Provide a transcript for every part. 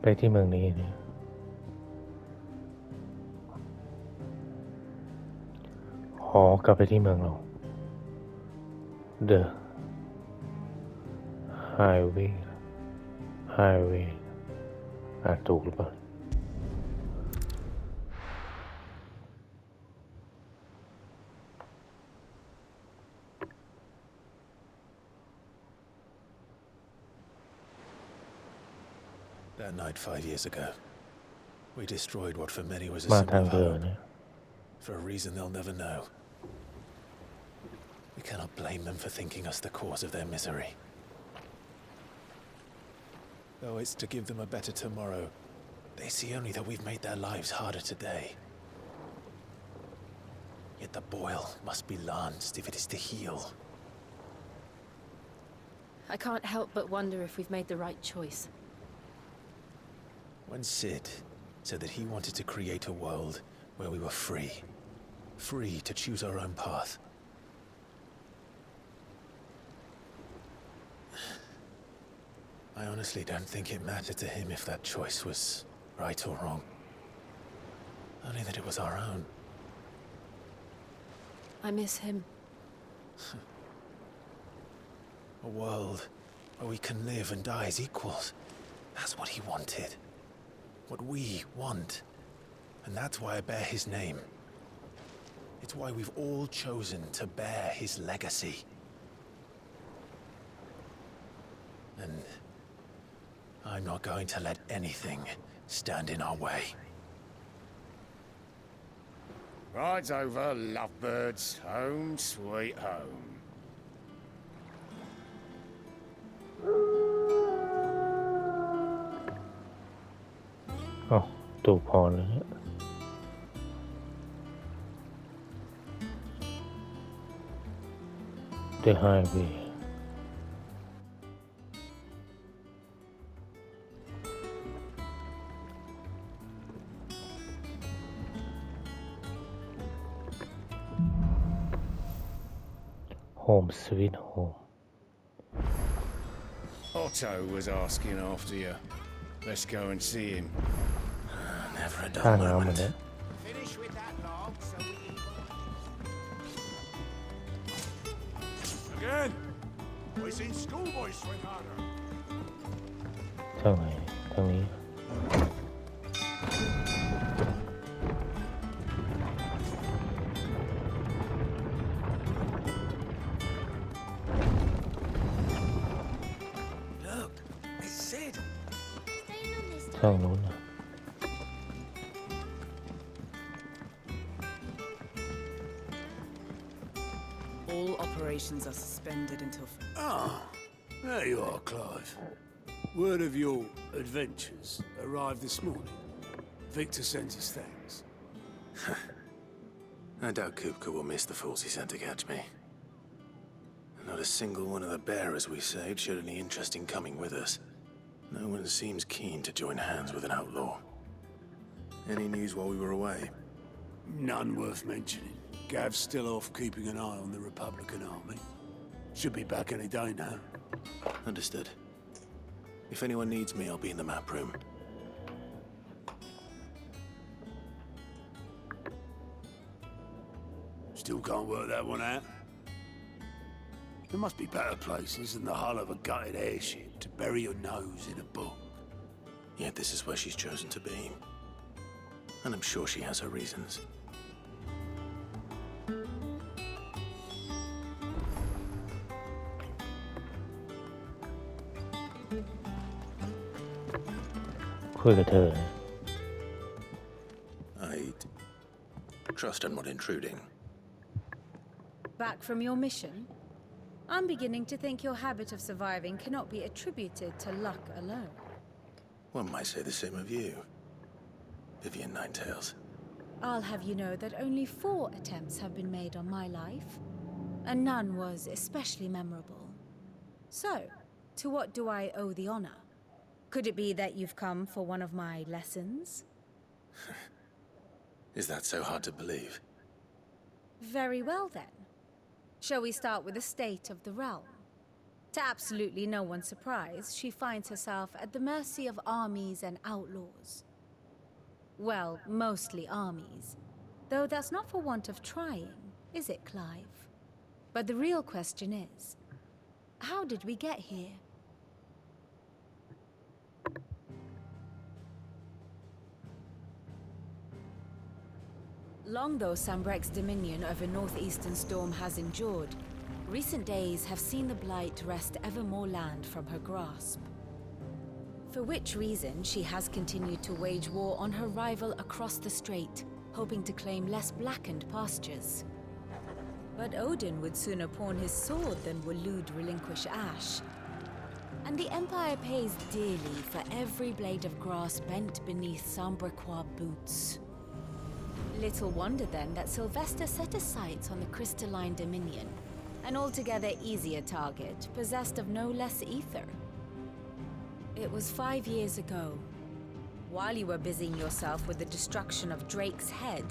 ไปที่เมืองนี้เนี่ยกลับไปที่เมืองเรา The Highway ถูกหรือเปล่า That night 5 years ago, we destroyed what for many was a มาทา symbol ง of เรือ hope. เนี่ย For a reason they'll never know. We cannot blame them for thinking us the cause of their misery. Though it's to give them a better tomorrow, they see only that we've made their lives harder today. Yet the boil must be lanced if it is to heal. I can't help but wonder if we've made the right choice. When Sid said that he wanted to create a world where we were free to choose our own path, I honestly don't think it mattered to him if that choice was right or wrong. Only that it was our own. I miss him. A world where we can live and die as equals. That's what he wanted. What we want. And that's why I bear his name. It's why we've all chosen to bear his legacy. And I'm not going to let anything stand in our way. Rides over, lovebirds, home sweet home. ถูกพอแล้ว The Highway โฮมสวีทโฮม Otto was asking after you. Let's go and see him. Never a ท่า dull น้ำมัน moment. เนี่ย Finish with that log so we can... Again! We seen schoolboys swing harder. ทางไหนทางนี้ Look, it's Sid. ทางนู้นนะ All operations are suspended until... Ah, there you are, Clive. Word of your adventures arrived this morning. Victor sends his thanks. I doubt Kupka will miss the fools he sent to catch me. Not a single one of the bearers we saved showed any interest in coming with us. No one seems keen to join hands with an outlaw. Any news while we were away? None worth mentioning. Gav's still off keeping an eye on the Republican army. Should be back any day now. Understood. If anyone needs me, I'll be in the map room. Still can't work that one out. There must be better places than the hull of a gutted airship to bury your nose in a book. Yet this is where she's chosen to be. And I'm sure she has her reasons. I trust I'm not intruding. Back from your mission? I'm beginning to think your habit of surviving cannot be attributed to luck alone. One might say the same of you, Vivian Ninetails. I'll have you know that only 4 attempts have been made on my life, and none was especially memorable. So, to what do I owe the honor? Could it be that you've come for one of my lessons? Is that so hard to believe? Very well then. Shall we start with the state of the realm? To absolutely no one's surprise, she finds herself at the mercy of armies and outlaws. Well, mostly armies. Though that's not for want of trying, is it, Clive? But the real question is, how did we get here? Long though Sambrek's dominion over northeastern Storm has endured, recent days have seen the Blight wrest ever more land from her grasp. For which reason she has continued to wage war on her rival across the strait, hoping to claim less blackened pastures. But Odin would sooner pawn his sword than Waloed relinquish Ash. And the Empire pays dearly for every blade of grass bent beneath Sambrequois boots. Little wonder then that Sylvester set his sights on the crystalline dominion, an altogether easier target, possessed of no less ether. It was 5 years ago, while you were busying yourself with the destruction of Drake's head,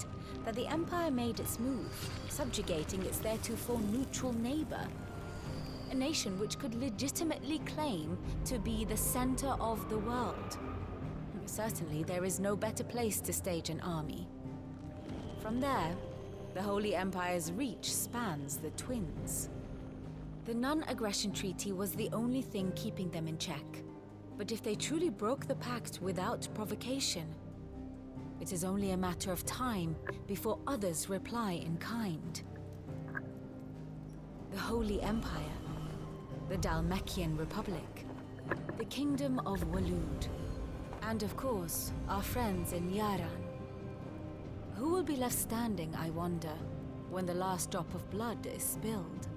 that the Empire made its move, subjugating its theretofore neutral neighbor. A nation which could legitimately claim to be the center of the world. Certainly, there is no better place to stage an army. From there, the Holy Empire's reach spans the Twins. The non-aggression treaty was the only thing keeping them in check. But if they truly broke the pact without provocation, it is only a matter of time before others reply in kind. The Holy Empire, the Dhalmekian Republic, the Kingdom of Waloed, and of course, our friends in Yaran. Who will be left standing, I wonder, when the last drop of blood is spilled?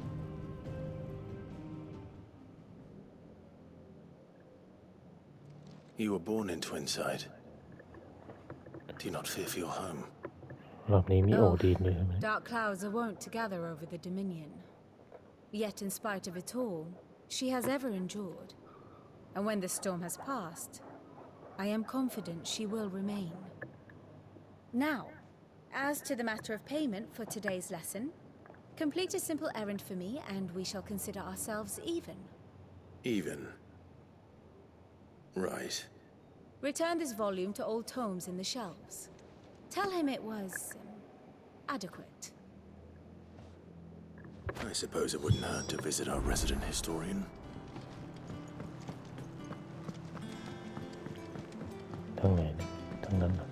You were born in Twinside. Do you not fear for your home? รอบนี้มีโอดีนด้วยใช่ไหม Dark clouds are wont to gather over the Dominion. Yet in spite of it all, she has ever endured. And when the storm has passed, I am confident she will remain. Now, as to the matter of payment for today's lesson, complete a simple errand for me and we shall consider ourselves even. Even? Right. Return this volume to old tomes in the shelves. Tell him it was adequate. I suppose it wouldn't hurt to visit our resident historian. ทั้งไหนเนี่ยทั้งนั้นเหรอ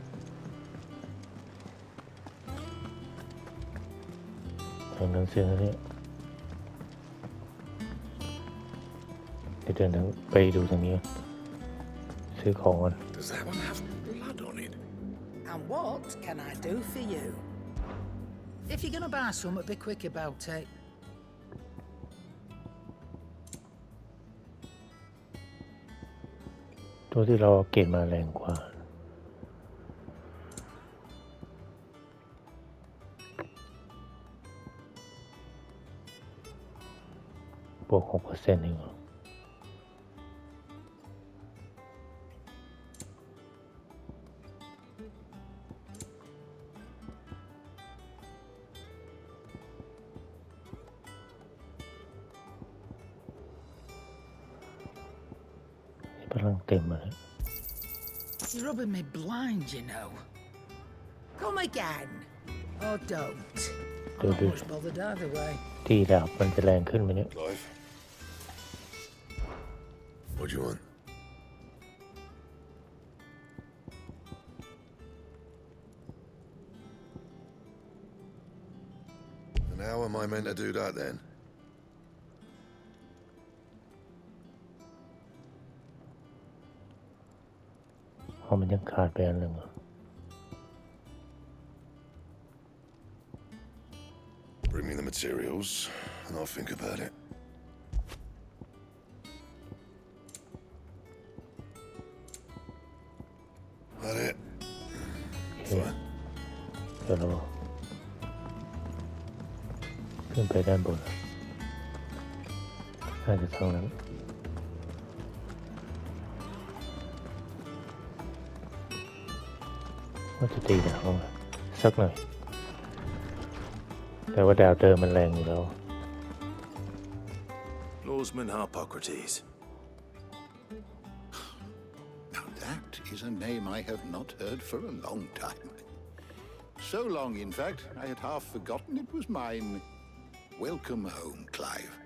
ทางนั้นเสียงอันนี้เดี๋ยวเดินทางไปดูทางนี้ซื้อของก่อน Does that one have blood on it? And what can I do for you? If you're gonna buy something, be quick about it. ตัวที่เราเกณฑ์มาแรงกว่าบวก 6% เองเหรอพลังเต็มมาแล้ว You're rubbing me blind, you know. Come again. Or don't. I'm not much bothered either way. ตีดาบมันจะแรงขึ้นไหมเนี่ย Clive? What do you want? And how am I meant to do that then? เพราะมันยังขาดไปอันหนึ่งเหรอ Bring me the materials, and I'll think about it. That it? Fine. เดี๋ยวเราขึ้นไปด้านบนน่าจะทางนั้นว่าจะตีดาวสักหน่อยแต่ว่าดาวเดิมมันแรงอยู่แล้ว Oarsman Harpocrates. Now that is a name I have not heard for a long time. So long, in fact, I had half forgotten it was mine. Welcome home, Clive.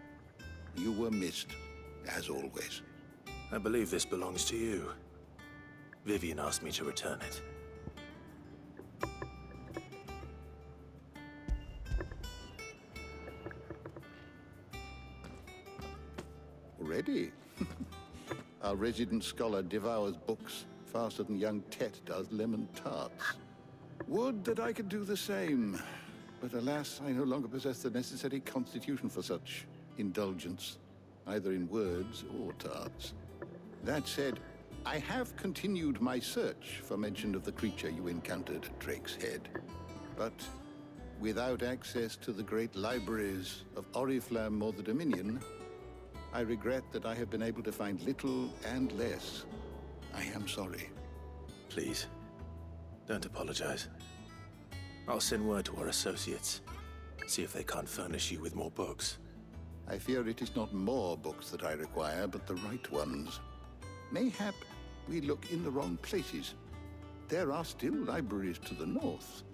You were missed, as always. I believe this belongs to you. Vivian asked me to return it. Already? Our resident scholar devours books faster than young Tet does lemon tarts. Would that I could do the same. But alas, I no longer possess the necessary constitution for such indulgence, either in words or tarts. That said, I have continued my search for mention of the creature you encountered at Drake's Head. But without access to the great libraries of Oriflamme or the Dominion, I regret that I have been able to find little and less. I am sorry. Please, don't apologize. I'll send word to our associates. See if they can't furnish you with more books. I fear it is not more books that I require, but the right ones. Mayhap we look in the wrong places. There are still libraries to the north.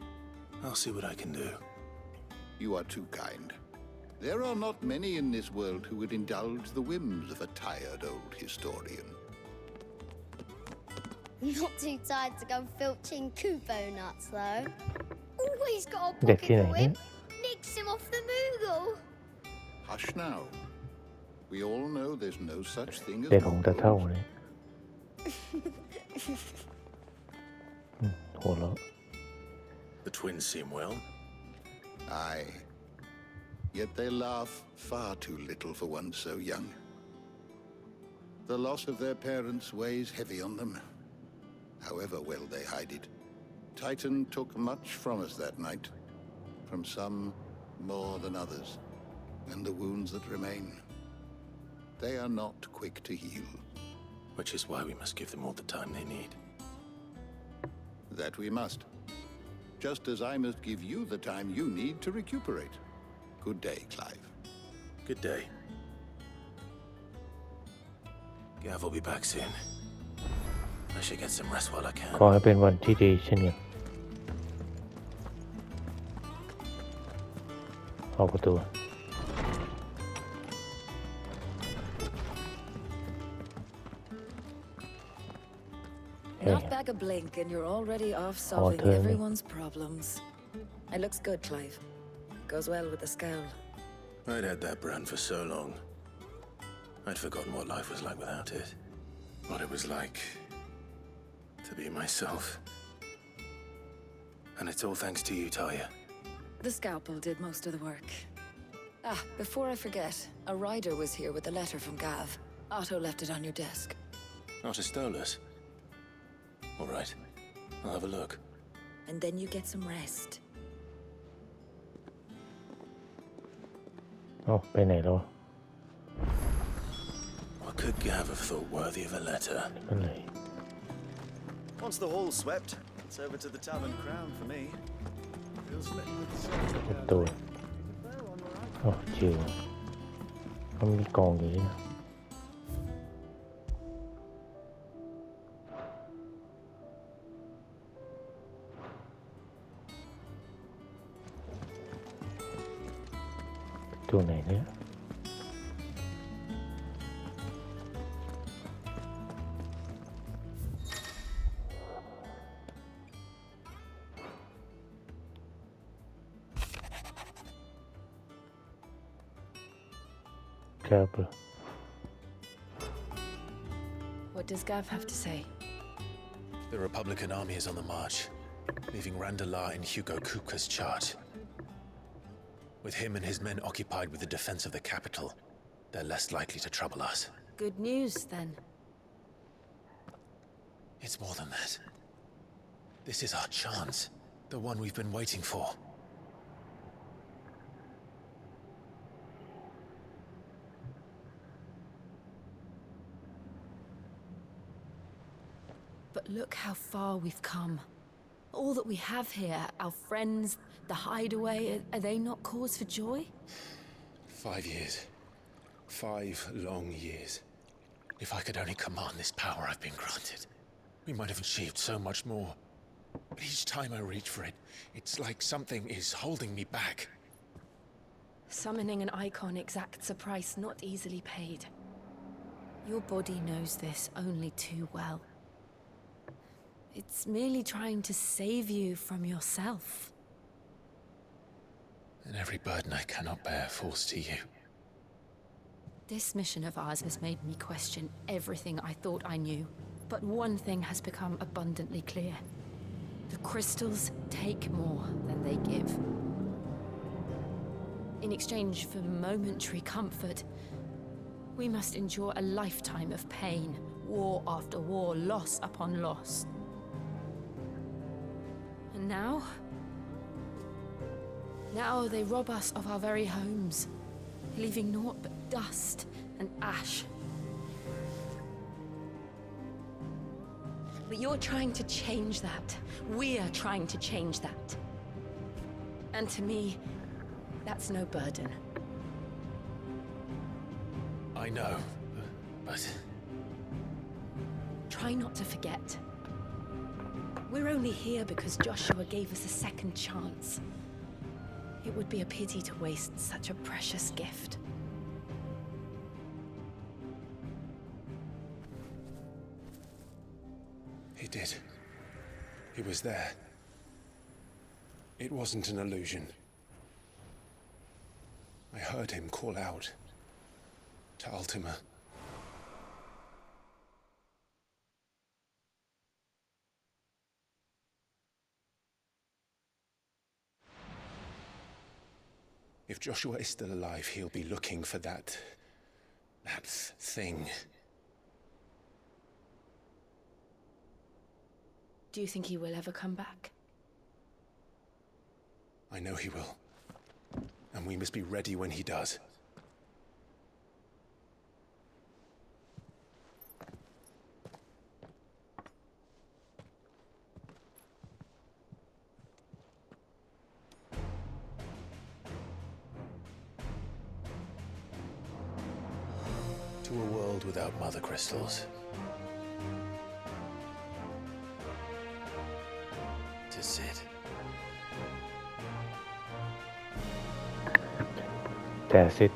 I'll see what I can do. You are too kind. There are not many in this world who would indulge the whims of a tired old historian. Not too tired to go filching Kupo nuts, though. Always got a เด็ก pocket ที่ไหน for เนี่ย him. Nicks him off the Moogle. Hush now. We all know there's no such thing as เด็กของตาเท่า Mongols. เลยหัวเราะ The twins seem well. Aye. Yet they laugh far too little for one so young. The loss of their parents weighs heavy on them, however well they hide it. Titan took much from us that night, from some more than others, and the wounds that remain, they are not quick to heal. Which is why we must give them all the time they need. That we must. Just as I must give you the time you need to recuperate. Good day, Clive. Good day. Gav will be back soon. I should get some rest while I can. ขอให้เป็นวันที่ดีเช่นกันออกประตู Knock back a blink and you're already off solving turn. everyone's problems. It looks good, Clive. Goes well with the scowl. I'd had that brand for so long. I'd forgotten what life was like without it. What it was like to be myself. And it's all thanks to you, Talia. The scalpel did most of the work. Ah, before I forget, a rider was here with a letter from Gav. Otto left it on your desk. Otto stole us. All right, I'll have a look. And then you get some rest. เอ้าไปไหนแล้ว What could Gav have thought worthy of a letter? นั่นเลย Once the hall's swept, it's over to the Tavern Crown for me. ประตูอ๋อจิวมันมีกล่องอยู่นี่นะประตูไหนเนี่ย Careful. What does Gav have to say? The Republican army is on the march, leaving Randalar in Hugo Kupka's charge. With him and his men occupied with the defense of the capital, they're less likely to trouble us. Good news, then. It's more than that. This is our chance, the one we've been waiting for. But look how far we've come. All that we have here, our friends, the hideaway, are they not cause for joy? 5 years. 5 long years. If I could only command this power I've been granted, we might have achieved so much more. But each time I reach for it, it's like something is holding me back. Summoning an icon exacts a price not easily paid. Your body knows this only too well. It's merely trying to save you from yourself. And every burden I cannot bear falls to you. This mission of ours has made me question everything I thought I knew. But one thing has become abundantly clear. The crystals take more than they give. In exchange for momentary comfort, we must endure a lifetime of pain, war after war, loss upon loss. And now they rob us of our very homes, leaving naught but dust and ash. But you're trying to change that. We're trying to change that. And to me, that's no burden. I know, but... Try not to forget. We're only here because Joshua gave us a second chance. It would be a pity to waste such a precious gift. He did. He was there. It wasn't an illusion. I heard him call out to Ultima. If Joshua is still alive, he'll be looking for that thing. Do you think he will ever come back? I know he will. And we must be ready when he does. To a world without mother crystals. To Sid. That's it.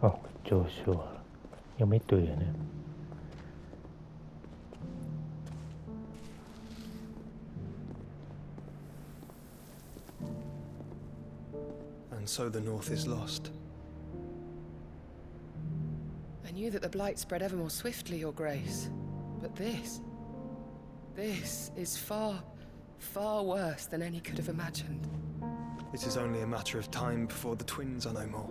Oh, Joshua ยังไม่ตื่นเนี่ย And so the North is lost. I knew that the Blight spread ever more swiftly, Your Grace. But this is far, far worse than any could have imagined. It is only a matter of time before the twins are no more.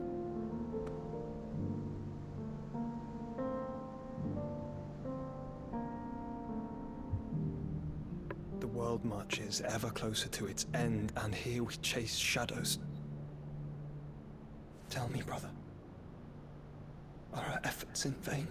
The world marches ever closer to its end, and here we chase shadows. Tell me, brother, are our efforts in vain?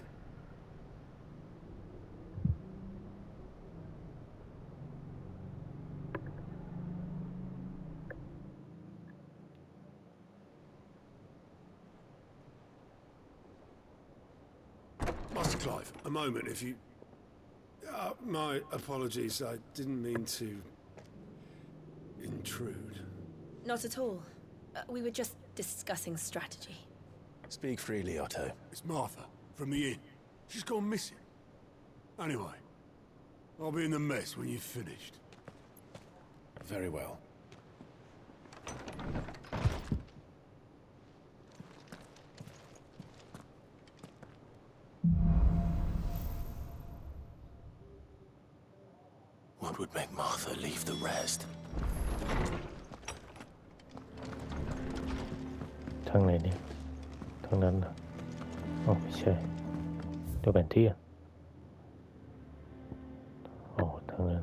Master Clive, a moment, if you... my apologies, I didn't mean to... intrude. Not at all. We were just discussing strategy. Speak freely, Otto. It's Martha, from the inn. She's gone missing. Anyway, I'll be in the mess when you've finished. Very well. What would make Martha leave the rest? ทางไหนเนี่ยทางนั้นนะอ๋อไม่ใช่ดูแผนที่อ่ะอ๋อทางนั้น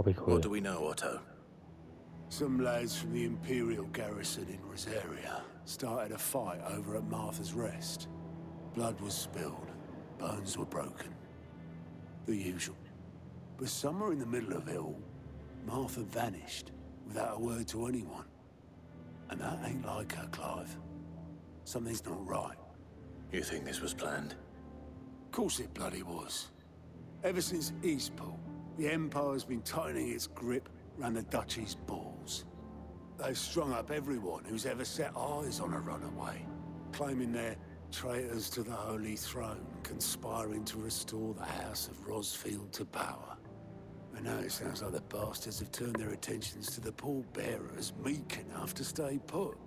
าไปคุย What do we know, Otto? Some lads from the Imperial garrison in Rosaria started a fight over at Martha's Rest. Blood was spilled, bones were broken. The usual. But somewhere in the middle of it all, Martha vanished without a word to anyone. And that ain't like her, Clive. Something's not right. You think this was planned? Of course it bloody was. Ever since Eastpool, the Empire's been tightening its grip round the Duchy's balls. They've strung up everyone who's ever set eyes on a runaway, claiming they're traitors to the Holy Throne, conspiring to restore the House of Rosfield to power. And now it sounds like the bastards have turned their attentions to the pallbearers meek enough to stay put.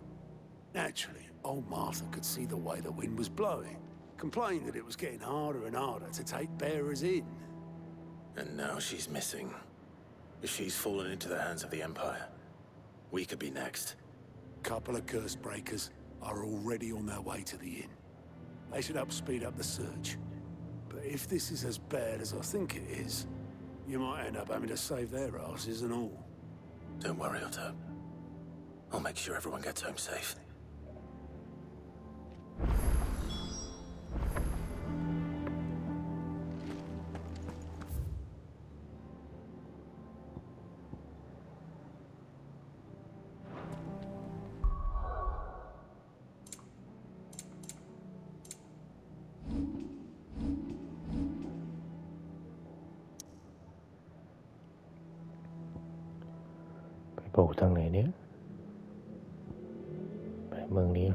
Naturally, old Martha could see the way the wind was blowing, complained that it was getting harder and harder to take bearers in. And now she's missing. If she's fallen into the hands of the Empire, we could be next. Couple of curse breakers are already on their way to the inn. They should help speed up the search. But if this is as bad as I think it is, you might end up having to save their asses and all. Don't worry, Otto. I'll make sure everyone gets home safe.ไปโผล่ทางไหนเนี่ยไปเมืองนี้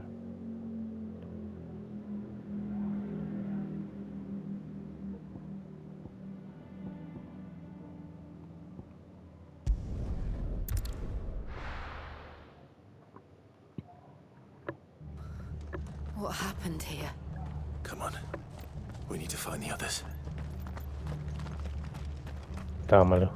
What happened here? Come on. We need to find the others. ตามมาแล้ว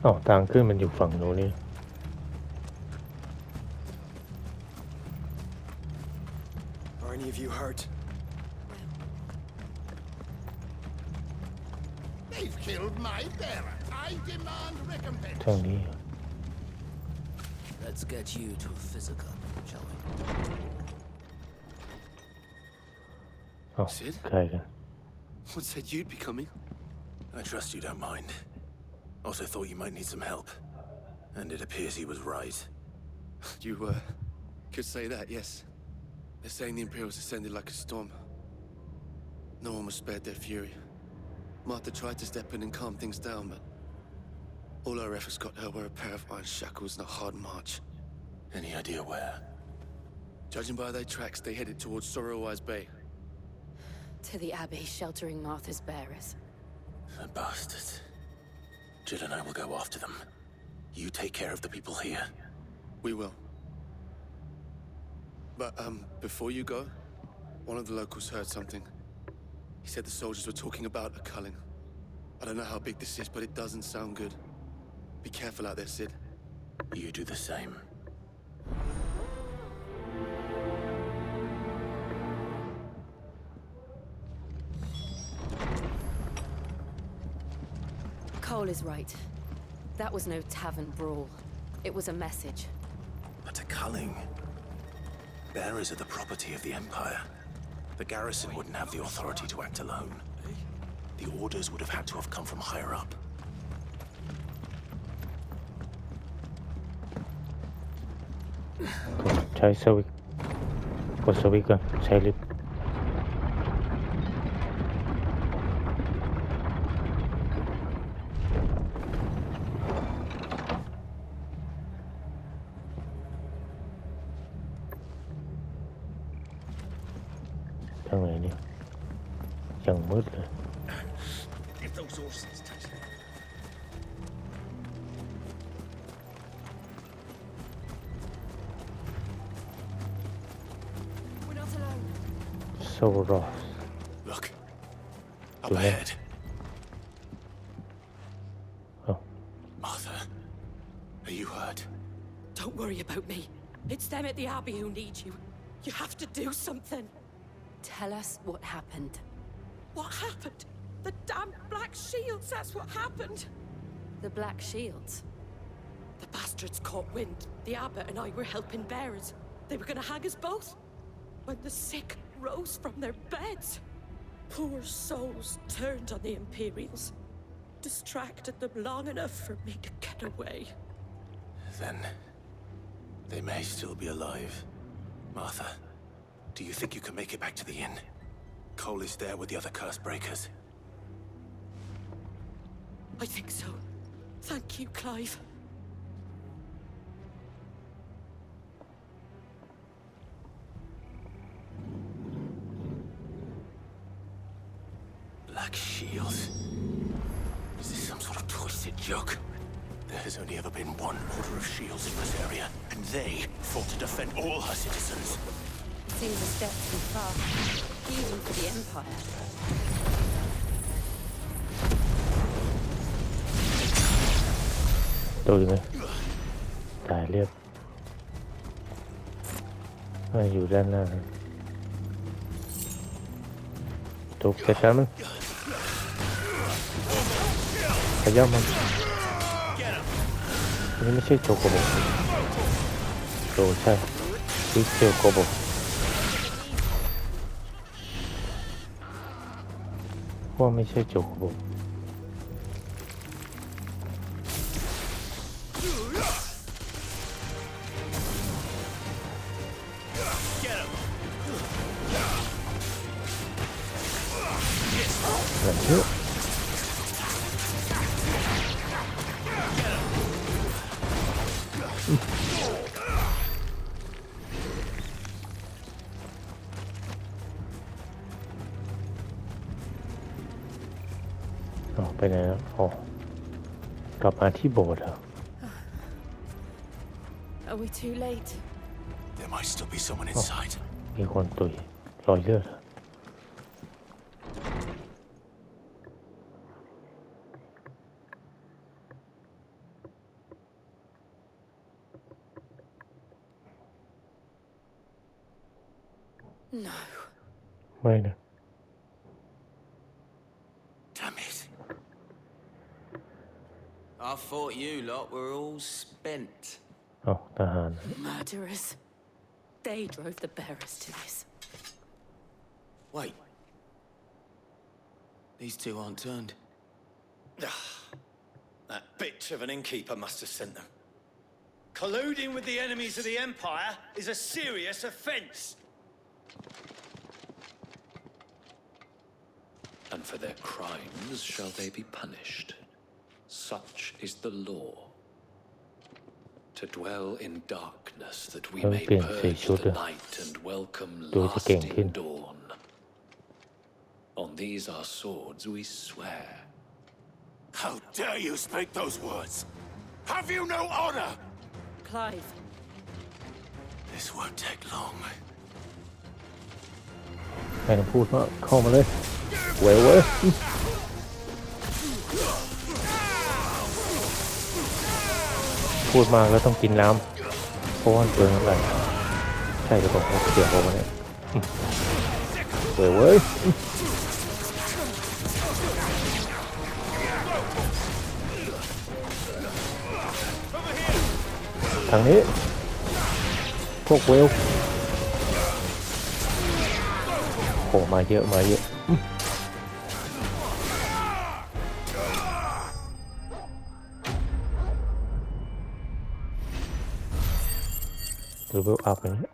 อ๋อทางขึ้นมันอยู่ฝั่งโน้นนี่ Are any of you hurt? They've killed my bearer. I demand recompense. ทางนี้ Let's get you to physical, shall we? อ๋อ Sid? ใครกัน What said you'd be coming? I trust you don't mind. Also thought you might need some help. And it appears he was right. You, could say that, yes. They're saying the Imperials ascended like a storm. No one was spared their fury. Martha tried to step in and calm things down, but all our efforts got her were a pair of iron shackles and a hard march. Any idea where? Judging by their tracks, they headed towards Sorrowwise Bay. To the Abbey, sheltering Martha's bearers. The bastards. Jill and I will go after them. You take care of the people here. We will. But, before you go, one of the locals heard something. He said the soldiers were talking about a culling. I don't know how big this is, but it doesn't sound good. Be careful out there, Sid. You do the same. Cole is right. That was no tavern brawl. It was a message. But a culling. Bearers are the property of the Empire. The garrison wouldn't have the authority to act alone. The orders would have had to have come from higher up. ใช้สวิตช์กดสวิตช์ก่อนใช้ลิฟต์ทางไหนเนี่ยยังมืดเลย If those horses touch me. We're not alone. โซรอส Look. Up ahead. Oh. Martha. Are you hurt? Don't worry about me. It's them at the Abbey who need you. You have to do something. Tell us what happened. What happened? The damn Black Shields, that's what happened! The Black Shields? The bastards caught wind. The abbot and I were helping bearers. They were gonna hang us both. When the sick rose from their beds, poor souls turned on the Imperials. Distracted them long enough for me to get away. Then they may still be alive. Martha, do you think you can make it back to the inn? Cole is there with the other curse breakers. I think so. Thank you, Clive. Black Shields? Is this some sort of twisted joke? There has only ever been one Order of Shields in this area, and they fought to defend all her citizens. Seems a step too far, even for the Empire. Tôi này tải liệtอยู่ด้านหน้าถูกจัดการมันขย่ำมันนี่ไม่ใช่โจโกโบโจใช่คือเคียวโกโบว่าไม่ใช่โจโกโบเยอะไปไหนแล้วอ๋อกลับมาที่โบสถ์เหรอ Are we too late? There might still be someone inside. มีคนตุยรอยเลือด No. ไม่นะ Damn it. I thought you lot were all spent. อ๋อทหาร Murderers. They drove the bearers to this. Wait. These two aren't turned. That bitch of an innkeeper must have sent them. Colluding with the enemies of the Empire is a serious offense. And for their crimes shall they be punished. Such is the law. To dwell in darkness that we may purge the night and welcome lasting dawn. On these our swords we swear. How dare you speak those words? Have you no honor? Clive. This won't take long. ใครต้องพูดว่าเข้ามาเลยเว้ยเว้ยพูดมากแล้วต้องกินน้ำเพราะว่าเกินอะไรใช่หรือเปล่าเสียงผมเนี่ยเว้ยเว้ยทางนี้พวกเวลโหมาเยอะมาเยอะเลเวลอัพอย่างเงี้ย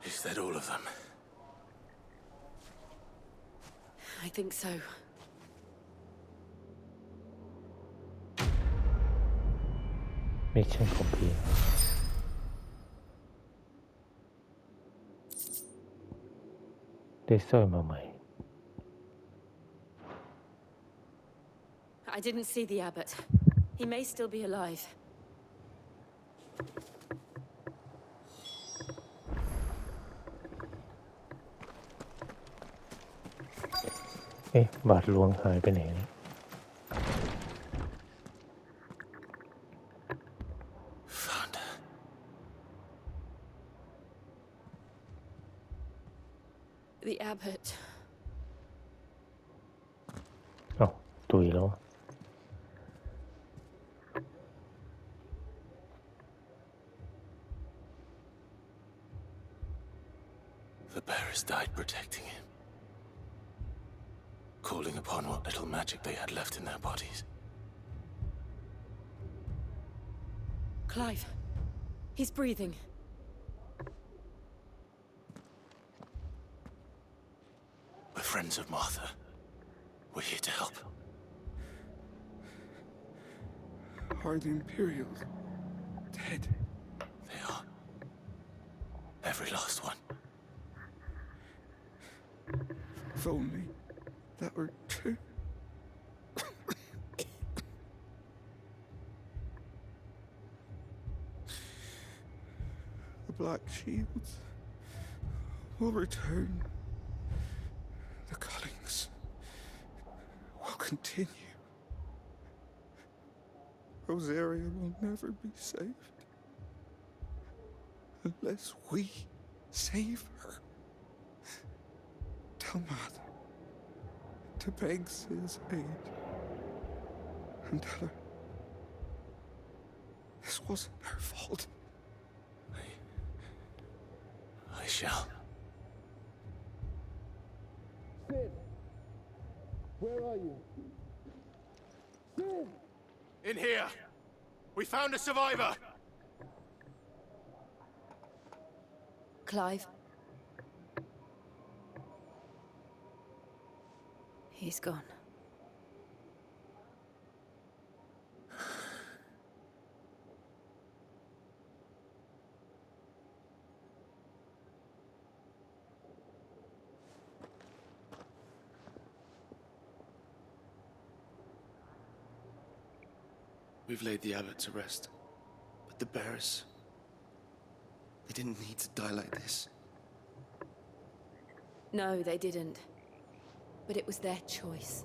Is that all of them? I think so. Mission complete. They saw my mind. I didn't see the abbot. He may still be alive. เอ๊ะบาทหลวงหายไปไหนเนี่ย The abbot. เอ้าตุยแล้ว The bearers died protecting him, calling upon what little magic they had left in their bodies. Clive. He's breathing. We're friends of Martha. We're here to help. Are the Imperials dead? They are. Every last one. If only that were true. The Black Shields will return. The cuttings will continue. Rosaria will never be saved unless we save her. Tell Mother to beg Sis aid and tell her this wasn't her fault. I shall. Sid, where are you? Sid! In here! We found a survivor! Clive. He's gone. We've laid the abbot to rest. But the bearers... they didn't need to die like this. No, they didn't. But it was their choice.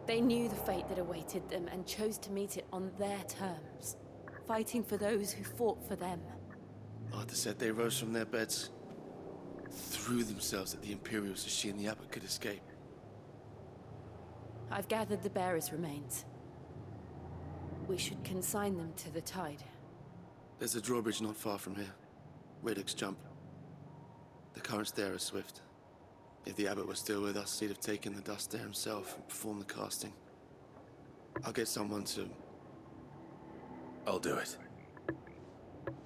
They knew the fate that awaited them and chose to meet it on their terms, fighting for those who fought for them. Arthur said they rose from their beds, threw themselves at the Imperials so she and the abbot could escape. I've gathered the bearers' remains. We should consign them to the tide. There's a drawbridge not far from here. Radix jump. The currents there are swift. If the abbot was still with us, he'd have taken the dust there himself and performed the casting. I'll get someone to... I'll do it.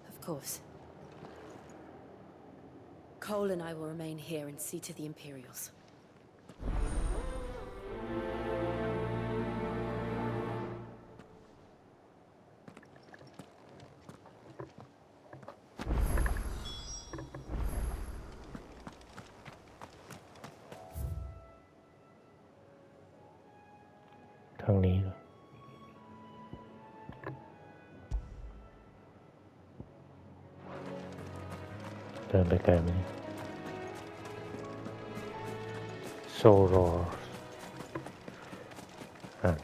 Of course. Cole and I will remain here and see to the Imperials.ทางนี้เหรอเดินไปไกลไหมเนี่ยโซโร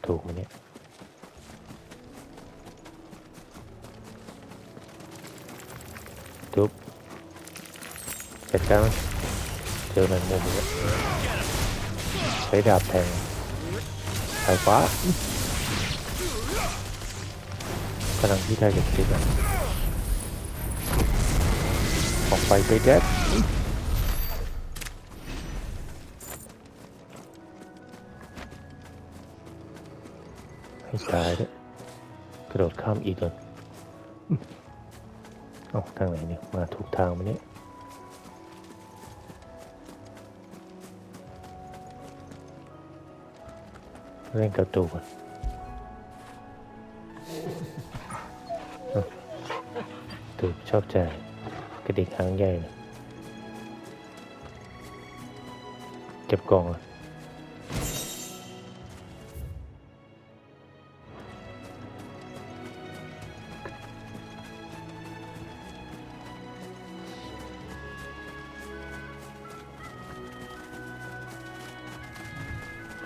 ถูกไหมเนี่ยทุบจัดการมันเจอแมงมุมเนี่ยใช้ดาบแทงสายฟ้ากำลังที่ได้เก็บติดออกไปแดดให้ตายด้วยกระโดดข้ามอีกเลยทางไหนเนี่ยมาถูกทางไหมเนี่ยเล่นกับตูก่อนตูชอบใจกระดิกหางใหญ่เลยเก็บกล่องเลย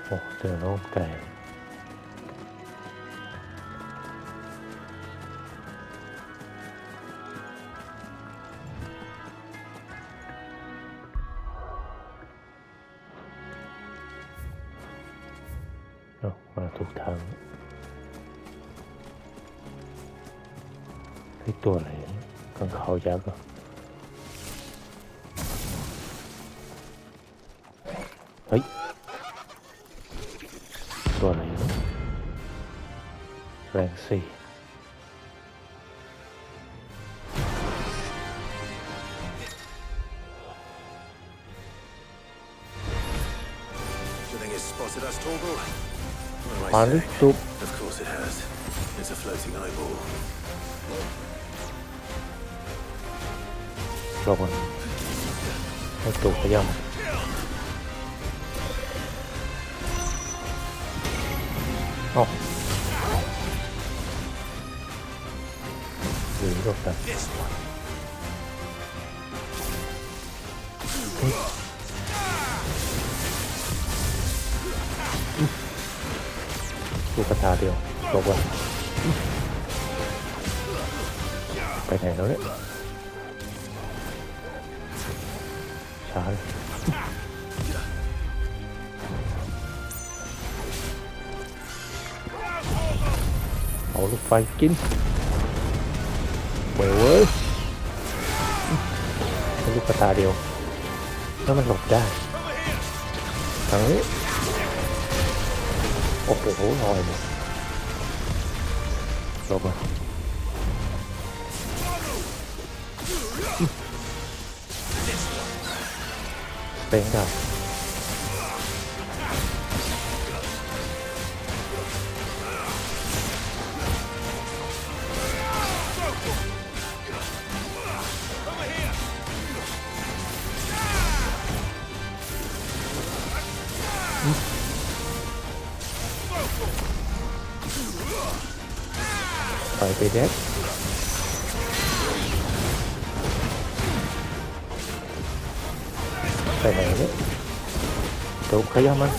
โอ้เจอน้องไก่ มาถูกทางไอ้ตัวอะไรข้างเขายักษ์เฮ้ยตัวอะไรแรงสี่ Spotted us, Torgal? What do I Mali say? tup. Of course it has. It's a floating eyeball. รอก่อนให้ตุกขย้ำอ๋อหรือรบกันลูกกระตาเดียวจบวันไปไหนแล้วเนี่ยช้าเลยเอาลูกไฟกินเว้ยลูกกระตาเดียวแล้วมันหลบได้ทางนี้โอ้โหลอยเลยจบแล้วเต็งได้ไปเด็กไปไหนเนี่ยตุกขย้ำมัน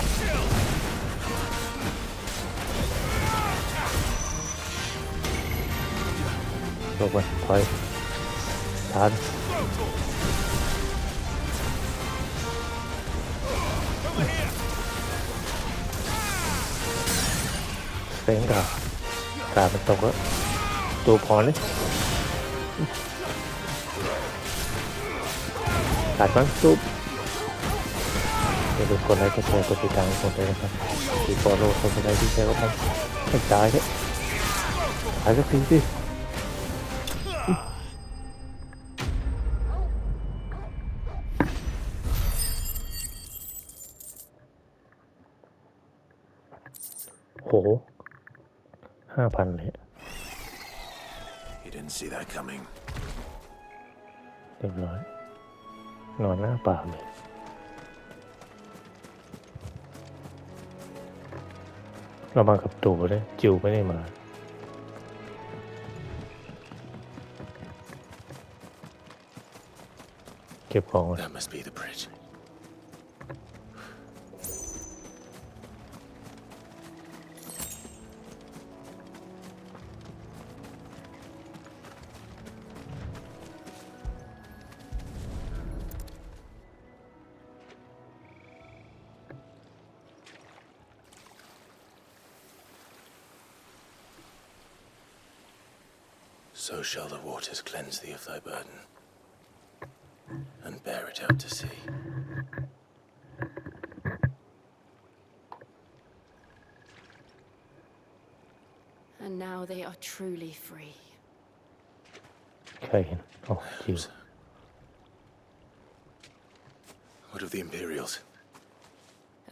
จบวันถอยทันเซ็งกับการมันตกแล้วตัวพอเลยตัดมั้งซุปอย่าลืมกดไลค์กดแชร์กดติดตามกดเลยนะครับที่ฟอลโล่คนใดที่แชร์ก็มันให้ตายเนี่ยตายสักทีสิโห5,000เลยYou didn't see that coming. เรียบร้อยนอนหน้าเปล่าเลยเรามากับตู่เลยจิวไม่ได้มาเก็บของ That must be the bridge. So shall the waters cleanse thee of thy burden, and bear it out to sea. And now they are truly free. ใครเห็นอ๋อจิว What of the Imperials?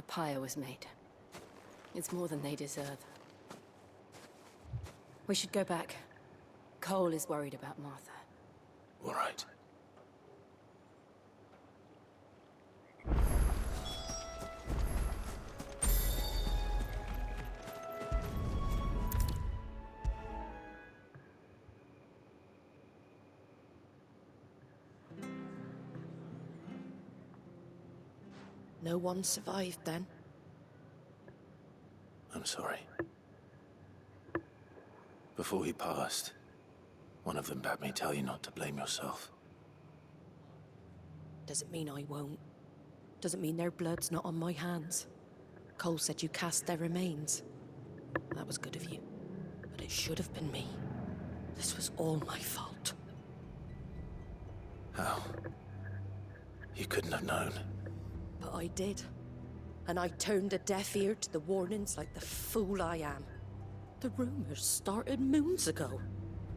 A pyre was made. It's more than they deserve. We should go back. Cole is worried about Martha. All right. No one survived then? I'm sorry. Before he passed, one of them bade me tell you not to blame yourself. Doesn't mean I won't. Doesn't mean their blood's not on my hands. Cole said you cast their remains. That was good of you. But it should have been me. This was all my fault. How? You couldn't have known. But I did. And I turned a deaf ear to the warnings like the fool I am. The rumors started moons ago.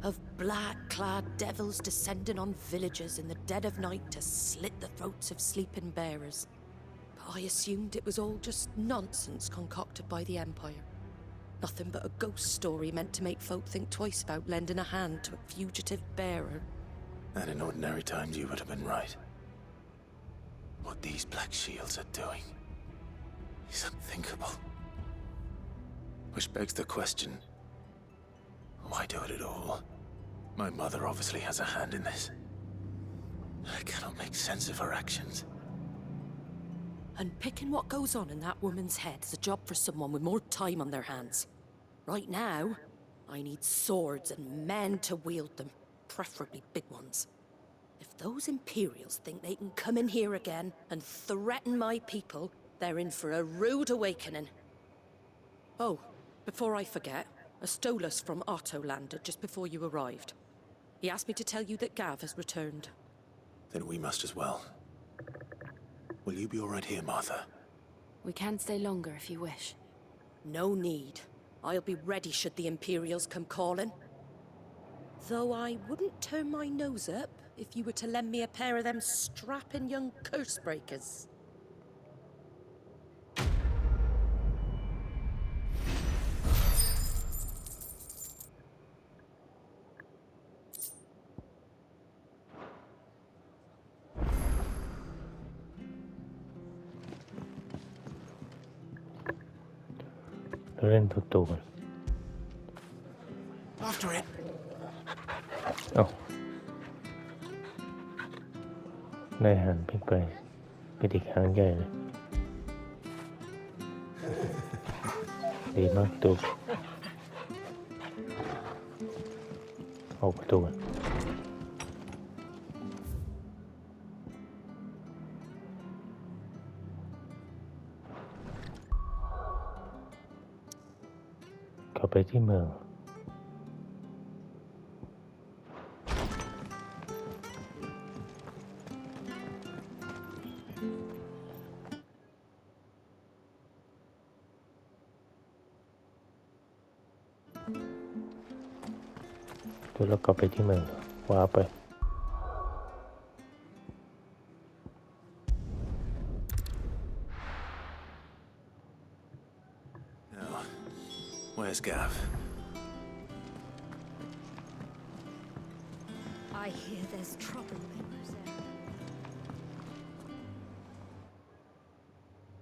Of black-clad devils descending on villages in the dead of night to slit the throats of sleeping bearers. But I assumed it was all just nonsense concocted by the Empire. Nothing but a ghost story meant to make folk think twice about lending a hand to a fugitive bearer. And in ordinary times you would have been right. What these Black Shields are doing is unthinkable. Which begs the question, why do it at all? My mother obviously has a hand in this. I cannot make sense of her actions. And picking what goes on in that woman's head is a job for someone with more time on their hands. Right now, I need swords and men to wield them, preferably big ones. If those Imperials think they can come in here again and threaten my people, they're in for a rude awakening. Oh, before I forget, a Stolas from Otto landed just before you arrived. He asked me to tell you that Gav has returned. Then we must as well. Will you be all right here, Martha? We can stay longer if you wish. No need. I'll be ready should the Imperials come calling. Though I wouldn't turn my nose up if you were to lend me a pair of them strapping young curse breakers. After it. เอ้าได้หางพลิกไปเป็นอีกหางใหญ่เลยดีมากตูออกประตูกันเข้าไปที่เมือง ตัวเรากลับไปที่เมืองว้าไป Now, where's Gav? I hear there's trouble in Rosette.